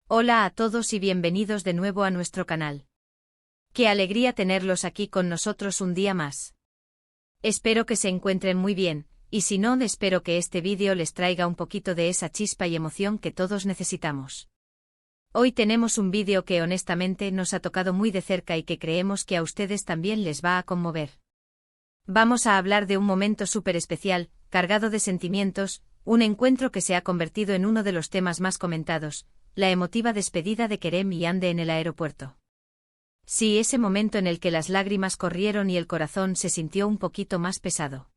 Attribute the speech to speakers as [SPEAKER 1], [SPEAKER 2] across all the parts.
[SPEAKER 1] Hola a todos y bienvenidos de nuevo a nuestro canal. Qué alegría tenerlos aquí con nosotros un día más. Espero que se encuentren muy bien, y si no, espero que este vídeo les traiga un poquito de esa chispa y emoción que todos necesitamos. Hoy tenemos un vídeo que honestamente nos ha tocado muy de cerca y que creemos que a ustedes también les va a conmover. Vamos a hablar de un momento súper especial, cargado de sentimientos, un encuentro que se ha convertido en uno de los temas más comentados, la emotiva despedida de Kerem y Ande en el aeropuerto. Sí, ese momento en el que las lágrimas corrieron y el corazón se sintió un poquito más pesado.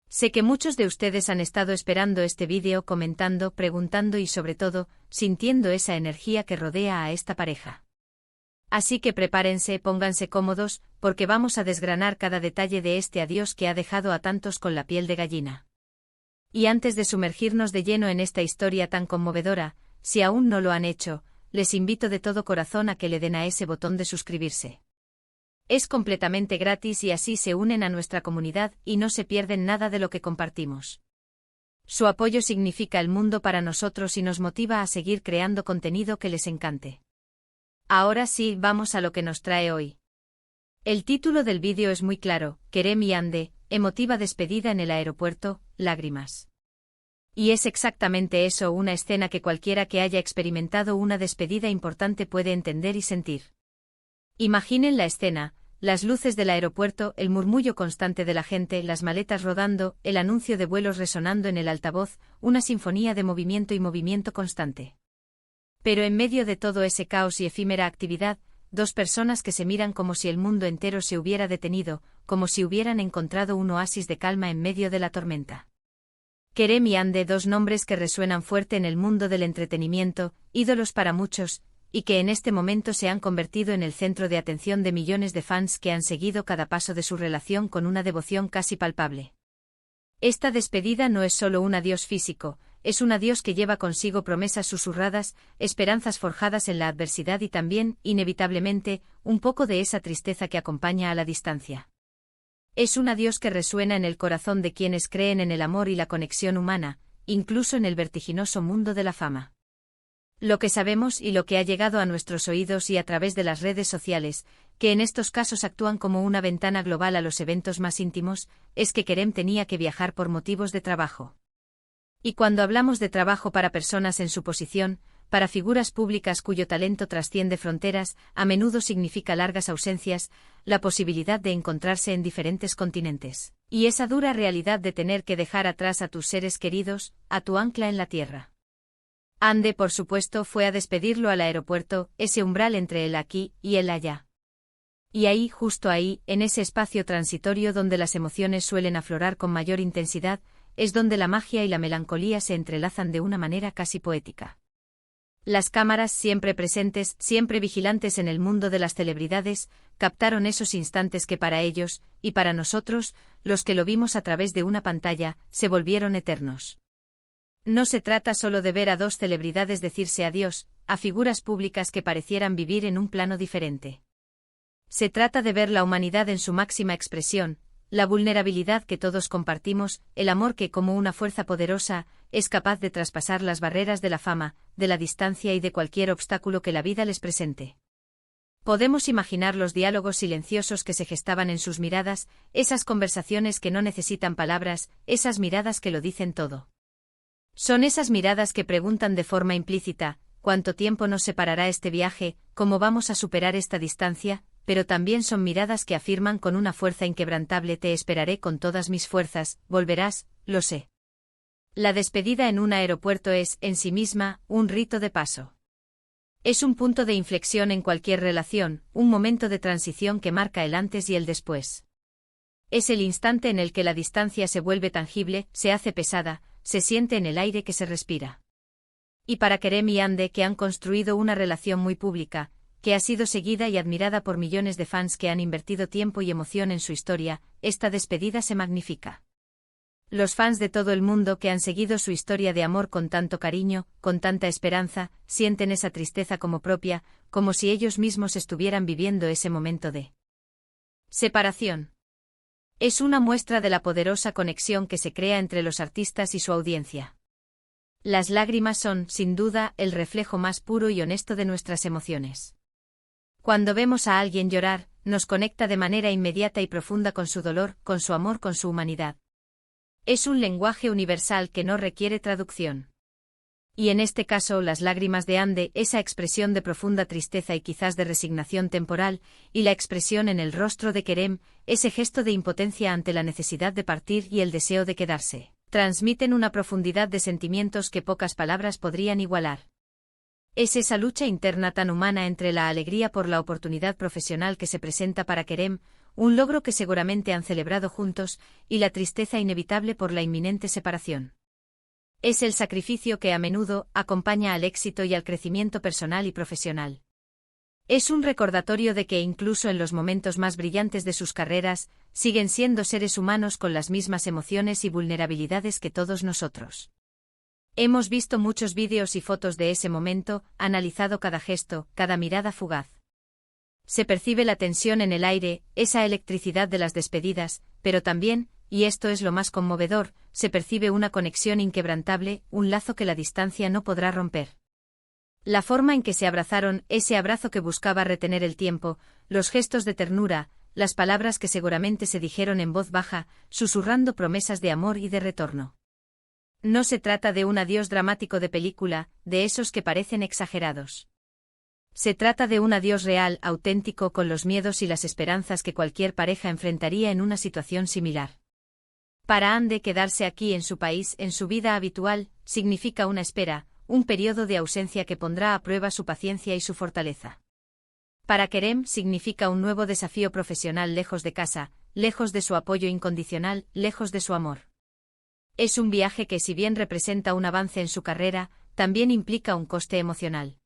[SPEAKER 1] Sé que muchos de ustedes han estado esperando este vídeo, comentando, preguntando y sobre todo, sintiendo esa energía que rodea a esta pareja. Así que prepárense, pónganse cómodos, porque vamos a desgranar cada detalle de este adiós que ha dejado a tantos con la piel de gallina. Y antes de sumergirnos de lleno en esta historia tan conmovedora, si aún no lo han hecho, les invito de todo corazón a que le den a ese botón de suscribirse. Es completamente gratis y así se unen a nuestra comunidad y no se pierden nada de lo que compartimos. Su apoyo significa el mundo para nosotros y nos motiva a seguir creando contenido que les encante. Ahora sí, vamos a lo que nos trae hoy. El título del vídeo es muy claro: Kerem y Ande, emotiva despedida en el aeropuerto, lágrimas. Y es exactamente eso, una escena que cualquiera que haya experimentado una despedida importante puede entender y sentir. Imaginen la escena: las luces del aeropuerto, el murmullo constante de la gente, las maletas rodando, el anuncio de vuelos resonando en el altavoz, una sinfonía de movimiento y movimiento constante. Pero en medio de todo ese caos y efímera actividad, dos personas que se miran como si el mundo entero se hubiera detenido, como si hubieran encontrado un oasis de calma en medio de la tormenta. Kerem y Ande, dos nombres que resuenan fuerte en el mundo del entretenimiento, ídolos para muchos, y que en este momento se han convertido en el centro de atención de millones de fans que han seguido cada paso de su relación con una devoción casi palpable. Esta despedida no es solo un adiós físico, es un adiós que lleva consigo promesas susurradas, esperanzas forjadas en la adversidad y también, inevitablemente, un poco de esa tristeza que acompaña a la distancia. Es un adiós que resuena en el corazón de quienes creen en el amor y la conexión humana, incluso en el vertiginoso mundo de la fama. Lo que sabemos y lo que ha llegado a nuestros oídos y a través de las redes sociales, que en estos casos actúan como una ventana global a los eventos más íntimos, es que Kerem tenía que viajar por motivos de trabajo. Y cuando hablamos de trabajo para personas en su posición, para figuras públicas cuyo talento trasciende fronteras, a menudo significa largas ausencias, la posibilidad de encontrarse en diferentes continentes, y esa dura realidad de tener que dejar atrás a tus seres queridos, a tu ancla en la tierra. Ande, por supuesto, fue a despedirlo al aeropuerto, ese umbral entre el aquí y el allá. Y ahí, justo ahí, en ese espacio transitorio donde las emociones suelen aflorar con mayor intensidad, es donde la magia y la melancolía se entrelazan de una manera casi poética. Las cámaras, siempre presentes, siempre vigilantes en el mundo de las celebridades, captaron esos instantes que para ellos, y para nosotros, los que lo vimos a través de una pantalla, se volvieron eternos. No se trata solo de ver a dos celebridades decirse adiós, a figuras públicas que parecieran vivir en un plano diferente. Se trata de ver la humanidad en su máxima expresión, la vulnerabilidad que todos compartimos, el amor que, como una fuerza poderosa, es capaz de traspasar las barreras de la fama, de la distancia y de cualquier obstáculo que la vida les presente. Podemos imaginar los diálogos silenciosos que se gestaban en sus miradas, esas conversaciones que no necesitan palabras, esas miradas que lo dicen todo. Son esas miradas que preguntan de forma implícita: ¿cuánto tiempo nos separará este viaje? ¿Cómo vamos a superar esta distancia? Pero también son miradas que afirman con una fuerza inquebrantable: te esperaré con todas mis fuerzas, volverás, lo sé. La despedida en un aeropuerto es, en sí misma, un rito de paso. Es un punto de inflexión en cualquier relación, un momento de transición que marca el antes y el después. Es el instante en el que la distancia se vuelve tangible, se hace pesada, se siente en el aire que se respira. Y para Kerem y Ande, que han construido una relación muy pública, que ha sido seguida y admirada por millones de fans que han invertido tiempo y emoción en su historia, esta despedida se magnifica. Los fans de todo el mundo que han seguido su historia de amor con tanto cariño, con tanta esperanza, sienten esa tristeza como propia, como si ellos mismos estuvieran viviendo ese momento de separación. Es una muestra de la poderosa conexión que se crea entre los artistas y su audiencia. Las lágrimas son, sin duda, el reflejo más puro y honesto de nuestras emociones. Cuando vemos a alguien llorar, nos conecta de manera inmediata y profunda con su dolor, con su amor, con su humanidad. Es un lenguaje universal que no requiere traducción. Y en este caso, las lágrimas de Ande, esa expresión de profunda tristeza y quizás de resignación temporal, y la expresión en el rostro de Kerem, ese gesto de impotencia ante la necesidad de partir y el deseo de quedarse, transmiten una profundidad de sentimientos que pocas palabras podrían igualar. Es esa lucha interna tan humana entre la alegría por la oportunidad profesional que se presenta para Kerem, un logro que seguramente han celebrado juntos, y la tristeza inevitable por la inminente separación. Es el sacrificio que a menudo acompaña al éxito y al crecimiento personal y profesional. Es un recordatorio de que incluso en los momentos más brillantes de sus carreras, siguen siendo seres humanos con las mismas emociones y vulnerabilidades que todos nosotros. Hemos visto muchos vídeos y fotos de ese momento, analizado cada gesto, cada mirada fugaz. Se percibe la tensión en el aire, esa electricidad de las despedidas, pero también, y esto es lo más conmovedor, se percibe una conexión inquebrantable, un lazo que la distancia no podrá romper. La forma en que se abrazaron, ese abrazo que buscaba retener el tiempo, los gestos de ternura, las palabras que seguramente se dijeron en voz baja, susurrando promesas de amor y de retorno. No se trata de un adiós dramático de película, de esos que parecen exagerados. Se trata de un adiós real, auténtico, con los miedos y las esperanzas que cualquier pareja enfrentaría en una situación similar. Para Ande, quedarse aquí en su país, en su vida habitual, significa una espera, un periodo de ausencia que pondrá a prueba su paciencia y su fortaleza. Para Kerem significa un nuevo desafío profesional lejos de casa, lejos de su apoyo incondicional, lejos de su amor. Es un viaje que, si bien representa un avance en su carrera, también implica un coste emocional.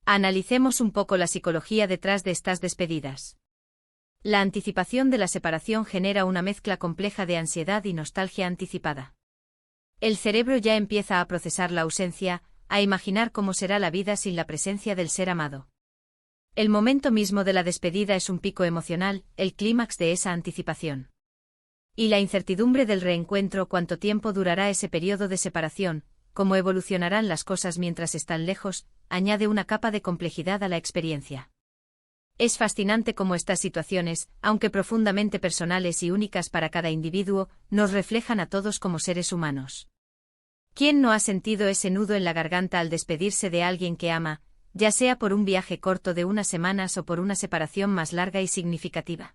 [SPEAKER 1] Analicemos un poco la psicología detrás de estas despedidas. La anticipación de la separación genera una mezcla compleja de ansiedad y nostalgia anticipada. El cerebro ya empieza a procesar la ausencia, a imaginar cómo será la vida sin la presencia del ser amado. El momento mismo de la despedida es un pico emocional, el clímax de esa anticipación. Y la incertidumbre del reencuentro, cuánto tiempo durará ese periodo de separación, cómo evolucionarán las cosas mientras están lejos, añade una capa de complejidad a la experiencia. Es fascinante cómo estas situaciones, aunque profundamente personales y únicas para cada individuo, nos reflejan a todos como seres humanos. ¿Quién no ha sentido ese nudo en la garganta al despedirse de alguien que ama, ya sea por un viaje corto de unas semanas o por una separación más larga y significativa?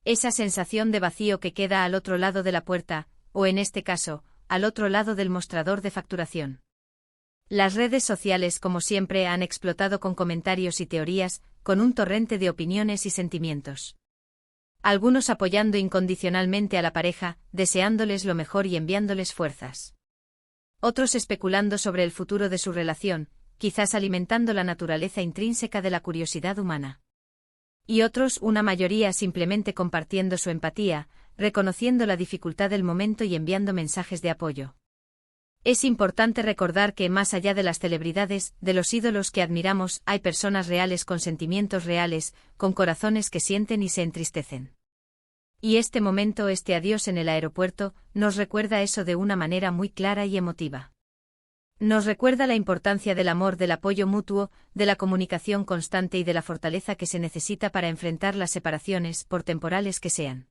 [SPEAKER 1] Esa sensación de vacío que queda al otro lado de la puerta, o en este caso, al otro lado del mostrador de facturación. Las redes sociales, como siempre, han explotado con comentarios y teorías, con un torrente de opiniones y sentimientos. Algunos apoyando incondicionalmente a la pareja, deseándoles lo mejor y enviándoles fuerzas. Otros especulando sobre el futuro de su relación, quizás alimentando la naturaleza intrínseca de la curiosidad humana. Y otros, una mayoría, simplemente compartiendo su empatía, reconociendo la dificultad del momento y enviando mensajes de apoyo. Es importante recordar que, más allá de las celebridades, de los ídolos que admiramos, hay personas reales con sentimientos reales, con corazones que sienten y se entristecen. Y este momento, este adiós en el aeropuerto, nos recuerda eso de una manera muy clara y emotiva. Nos recuerda la importancia del amor, del apoyo mutuo, de la comunicación constante y de la fortaleza que se necesita para enfrentar las separaciones, por temporales que sean.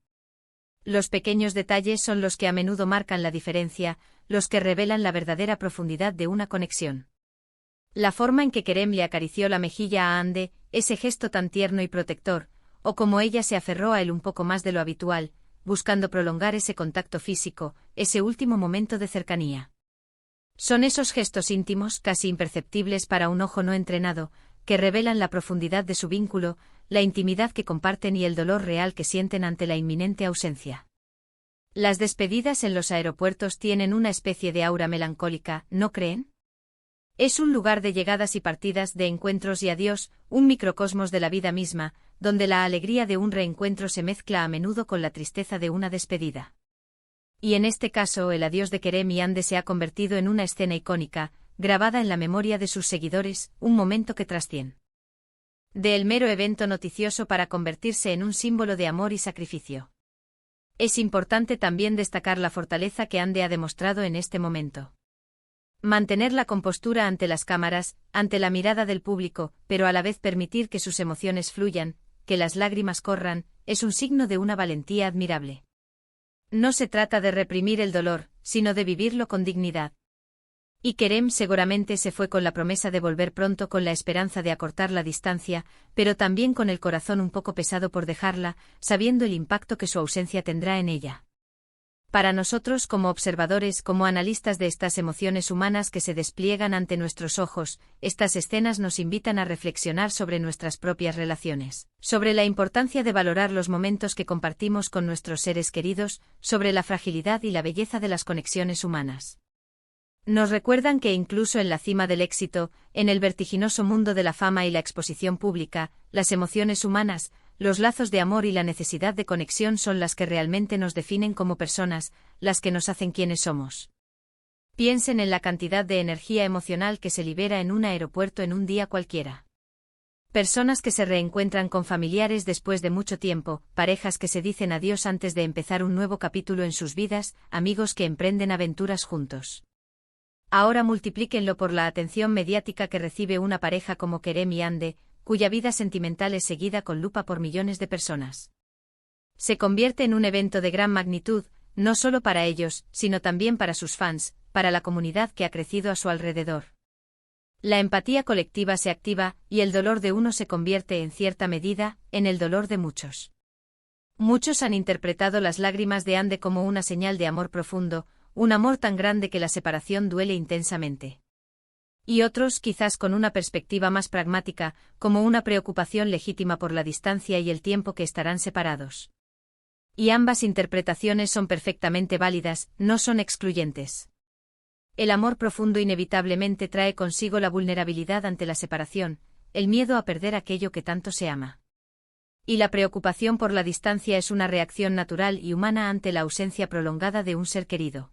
[SPEAKER 1] Los pequeños detalles son los que a menudo marcan la diferencia, los que revelan la verdadera profundidad de una conexión. La forma en que Kerem le acarició la mejilla a Ande, ese gesto tan tierno y protector, o como ella se aferró a él un poco más de lo habitual, buscando prolongar ese contacto físico, ese último momento de cercanía. Son esos gestos íntimos, casi imperceptibles para un ojo no entrenado, que revelan la profundidad de su vínculo, la intimidad que comparten y el dolor real que sienten ante la inminente ausencia. Las despedidas en los aeropuertos tienen una especie de aura melancólica, ¿no creen? Es un lugar de llegadas y partidas, de encuentros y adiós, un microcosmos de la vida misma, donde la alegría de un reencuentro se mezcla a menudo con la tristeza de una despedida. Y en este caso, el adiós de Kerem y Ande se ha convertido en una escena icónica, grabada en la memoria de sus seguidores, un momento que trasciende del mero evento noticioso para convertirse en un símbolo de amor y sacrificio. Es importante también destacar la fortaleza que Ande ha demostrado en este momento. Mantener la compostura ante las cámaras, ante la mirada del público, pero a la vez permitir que sus emociones fluyan, que las lágrimas corran, es un signo de una valentía admirable. No se trata de reprimir el dolor, sino de vivirlo con dignidad. Y Kerem seguramente se fue con la promesa de volver pronto, con la esperanza de acortar la distancia, pero también con el corazón un poco pesado por dejarla, sabiendo el impacto que su ausencia tendrá en ella. Para nosotros, como observadores, como analistas de estas emociones humanas que se despliegan ante nuestros ojos, estas escenas nos invitan a reflexionar sobre nuestras propias relaciones, sobre la importancia de valorar los momentos que compartimos con nuestros seres queridos, sobre la fragilidad y la belleza de las conexiones humanas. Nos recuerdan que incluso en la cima del éxito, en el vertiginoso mundo de la fama y la exposición pública, las emociones humanas, los lazos de amor y la necesidad de conexión son las que realmente nos definen como personas, las que nos hacen quienes somos. Piensen en la cantidad de energía emocional que se libera en un aeropuerto en un día cualquiera. Personas que se reencuentran con familiares después de mucho tiempo, parejas que se dicen adiós antes de empezar un nuevo capítulo en sus vidas, amigos que emprenden aventuras juntos. Ahora multiplíquenlo por la atención mediática que recibe una pareja como Kerem y Hande, cuya vida sentimental es seguida con lupa por millones de personas. Se convierte en un evento de gran magnitud, no solo para ellos, sino también para sus fans, para la comunidad que ha crecido a su alrededor. La empatía colectiva se activa, y el dolor de uno se convierte, en cierta medida, en el dolor de muchos. Muchos han interpretado las lágrimas de Hande como una señal de amor profundo, un amor tan grande que la separación duele intensamente. Y otros, quizás con una perspectiva más pragmática, como una preocupación legítima por la distancia y el tiempo que estarán separados. Y ambas interpretaciones son perfectamente válidas, no son excluyentes. El amor profundo inevitablemente trae consigo la vulnerabilidad ante la separación, el miedo a perder aquello que tanto se ama. Y la preocupación por la distancia es una reacción natural y humana ante la ausencia prolongada de un ser querido.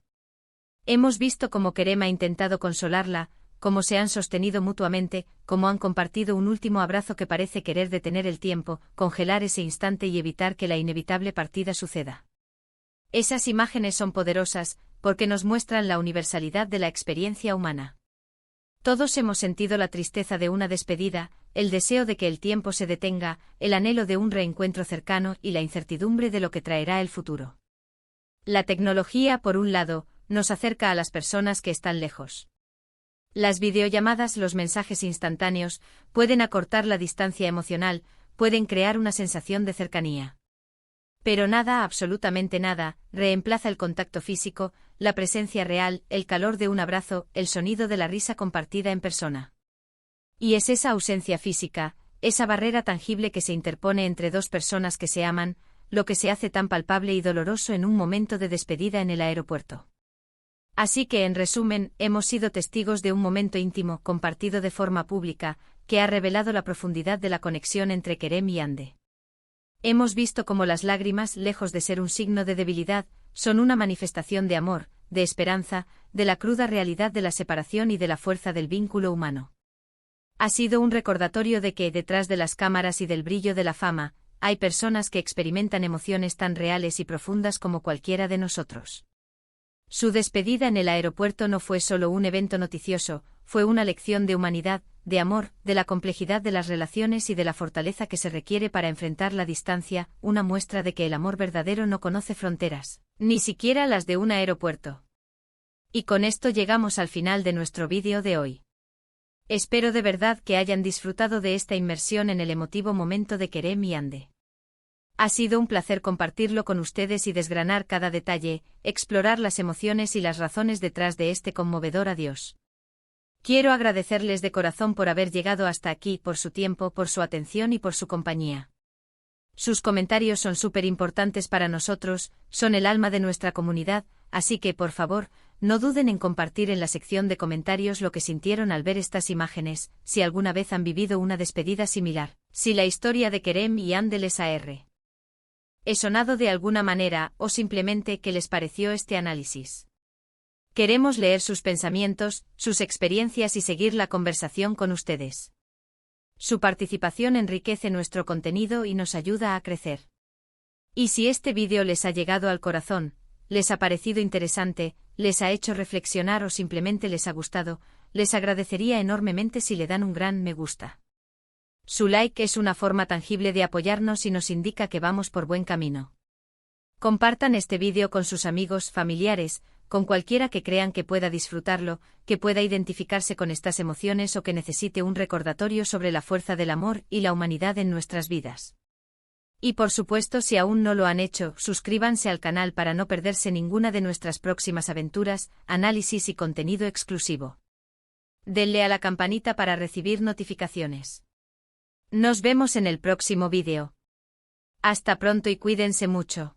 [SPEAKER 1] Hemos visto cómo Kerem ha intentado consolarla, cómo se han sostenido mutuamente, cómo han compartido un último abrazo que parece querer detener el tiempo, congelar ese instante y evitar que la inevitable partida suceda. Esas imágenes son poderosas, porque nos muestran la universalidad de la experiencia humana. Todos hemos sentido la tristeza de una despedida, el deseo de que el tiempo se detenga, el anhelo de un reencuentro cercano y la incertidumbre de lo que traerá el futuro. La tecnología, por un lado, nos acerca a las personas que están lejos. Las videollamadas, los mensajes instantáneos, pueden acortar la distancia emocional, pueden crear una sensación de cercanía. Pero nada, absolutamente nada, reemplaza el contacto físico, la presencia real, el calor de un abrazo, el sonido de la risa compartida en persona. Y es esa ausencia física, esa barrera tangible que se interpone entre dos personas que se aman, lo que se hace tan palpable y doloroso en un momento de despedida en el aeropuerto. Así que, en resumen, hemos sido testigos de un momento íntimo, compartido de forma pública, que ha revelado la profundidad de la conexión entre Kerem y Hande. Hemos visto cómo las lágrimas, lejos de ser un signo de debilidad, son una manifestación de amor, de esperanza, de la cruda realidad de la separación y de la fuerza del vínculo humano. Ha sido un recordatorio de que, detrás de las cámaras y del brillo de la fama, hay personas que experimentan emociones tan reales y profundas como cualquiera de nosotros. Su despedida en el aeropuerto no fue solo un evento noticioso, fue una lección de humanidad, de amor, de la complejidad de las relaciones y de la fortaleza que se requiere para enfrentar la distancia, una muestra de que el amor verdadero no conoce fronteras, ni siquiera las de un aeropuerto. Y con esto llegamos al final de nuestro vídeo de hoy. Espero de verdad que hayan disfrutado de esta inmersión en el emotivo momento de Kerem y Hande. Ha sido un placer compartirlo con ustedes y desgranar cada detalle, explorar las emociones y las razones detrás de este conmovedor adiós. Quiero agradecerles de corazón por haber llegado hasta aquí, por su tiempo, por su atención y por su compañía. Sus comentarios son súper importantes para nosotros, son el alma de nuestra comunidad, así que, por favor, no duden en compartir en la sección de comentarios lo que sintieron al ver estas imágenes, si alguna vez han vivido una despedida similar, si la historia de Kerem y Hande les ha sonado de alguna manera, o simplemente qué les pareció este análisis. Queremos leer sus pensamientos, sus experiencias y seguir la conversación con ustedes. Su participación enriquece nuestro contenido y nos ayuda a crecer. Y si este vídeo les ha llegado al corazón, les ha parecido interesante, les ha hecho reflexionar o simplemente les ha gustado, les agradecería enormemente si le dan un gran me gusta. Su like es una forma tangible de apoyarnos y nos indica que vamos por buen camino. Compartan este vídeo con sus amigos, familiares, con cualquiera que crean que pueda disfrutarlo, que pueda identificarse con estas emociones o que necesite un recordatorio sobre la fuerza del amor y la humanidad en nuestras vidas. Y por supuesto, si aún no lo han hecho, suscríbanse al canal para no perderse ninguna de nuestras próximas aventuras, análisis y contenido exclusivo. Denle a la campanita para recibir notificaciones. Nos vemos en el próximo vídeo. Hasta pronto y cuídense mucho.